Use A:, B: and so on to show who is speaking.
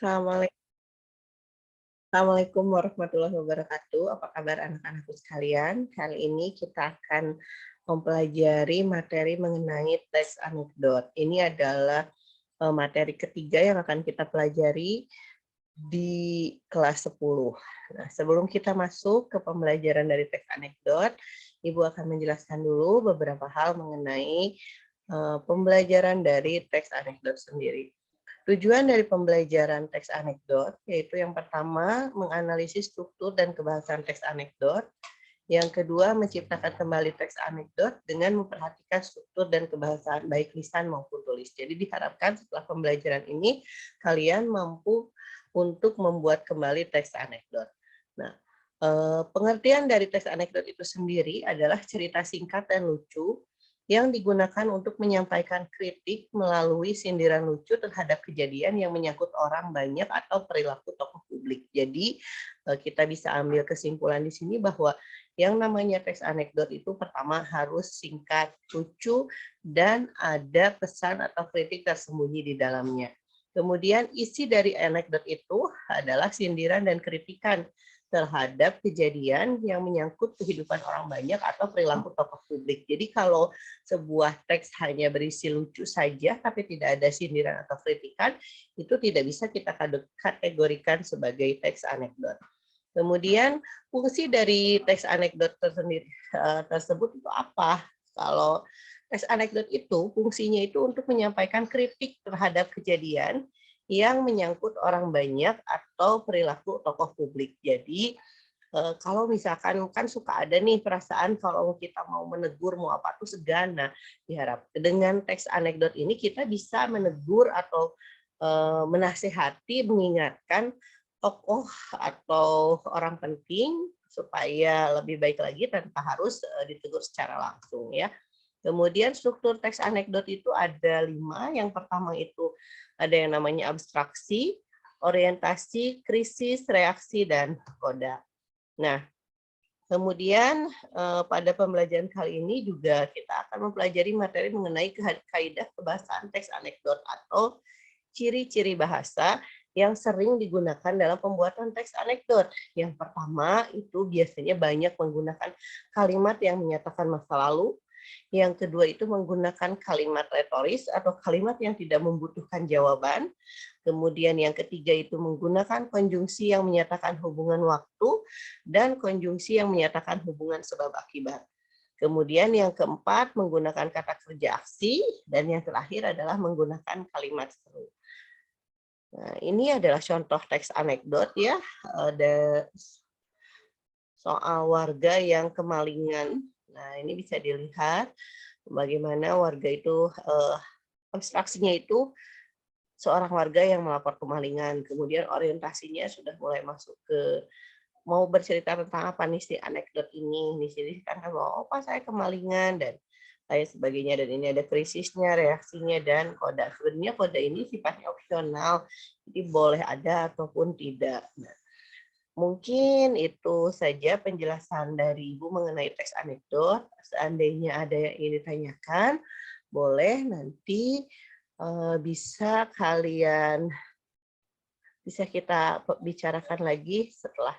A: Assalamualaikum Assalamualaikum warahmatullahi wabarakatuh. Apa kabar anak-anakku sekalian? Kali ini kita akan mempelajari materi mengenai teks anekdot. Ini adalah materi ketiga yang akan kita pelajari di kelas 10. Nah, sebelum kita masuk ke pembelajaran dari teks anekdot, Ibu akan menjelaskan dulu beberapa hal mengenai pembelajaran dari teks anekdot sendiri. Tujuan dari pembelajaran teks anekdot yaitu yang pertama menganalisis struktur dan kebahasan teks anekdot, yang kedua menciptakan kembali teks anekdot dengan memperhatikan struktur dan kebahasaan baik lisan maupun tulis. Jadi diharapkan setelah pembelajaran ini kalian mampu untuk membuat kembali teks anekdot. Nah, pengertian dari teks anekdot itu sendiri adalah cerita singkat dan lucu yang digunakan untuk menyampaikan kritik melalui sindiran lucu terhadap kejadian yang menyangkut orang banyak atau perilaku tokoh publik. Jadi kita bisa ambil kesimpulan di sini bahwa yang namanya teks anekdot itu pertama harus singkat, lucu, dan ada pesan atau kritik tersembunyi di dalamnya. Kemudian isi dari anekdot itu adalah sindiran dan kritikan terhadap kejadian yang menyangkut kehidupan orang banyak atau perilaku tokoh publik. Jadi kalau sebuah teks hanya berisi lucu saja tapi tidak ada sindiran atau kritikan, itu tidak bisa kita kategorikan sebagai teks anekdot. Kemudian fungsi dari teks anekdot tersebut itu apa? Kalau teks anekdot itu fungsinya itu untuk menyampaikan kritik terhadap kejadian yang menyangkut orang banyak atau perilaku tokoh publik. Jadi kalau misalkan kan suka ada nih perasaan kalau kita mau menegur mau apa tuh segan. Nah, diharap dengan teks anekdot ini kita bisa menegur atau menasehati, mengingatkan tokoh atau orang penting supaya lebih baik lagi tanpa harus ditegur secara langsung ya. Kemudian struktur teks anekdot itu ada 5. Yang pertama itu ada yang namanya abstraksi, orientasi, krisis, reaksi, dan koda. Nah, kemudian pada pembelajaran kali ini juga kita akan mempelajari materi mengenai kaidah kebahasaan teks anekdot atau ciri-ciri bahasa yang sering digunakan dalam pembuatan teks anekdot. Yang pertama itu biasanya banyak menggunakan kalimat yang menyatakan masa lalu. Yang kedua itu menggunakan kalimat retoris atau kalimat yang tidak membutuhkan jawaban. Kemudian yang ketiga itu menggunakan konjungsi yang menyatakan hubungan waktu dan konjungsi yang menyatakan hubungan sebab akibat. Kemudian yang keempat menggunakan kata kerja aksi dan yang terakhir adalah menggunakan kalimat seru. Nah, ini adalah contoh teks anekdot ya, ada soal warga yang kemalingan. Nah, ini bisa dilihat bagaimana warga itu abstraksinya itu seorang warga yang melapor kemalingan. Kemudian orientasinya sudah mulai masuk ke mau bercerita tentang apa nih si anekdot ini. Di sini kan bahwa oh pas saya kemalingan dan lain sebagainya, dan ini ada krisisnya, reaksinya, dan koda. Sebenarnya koda ini sifatnya opsional, jadi boleh ada ataupun tidak. Nah, mungkin itu saja penjelasan dari Ibu mengenai teks anekdot. Seandainya ada yang ingin ditanyakan, boleh nanti bisa kita bicarakan lagi setelah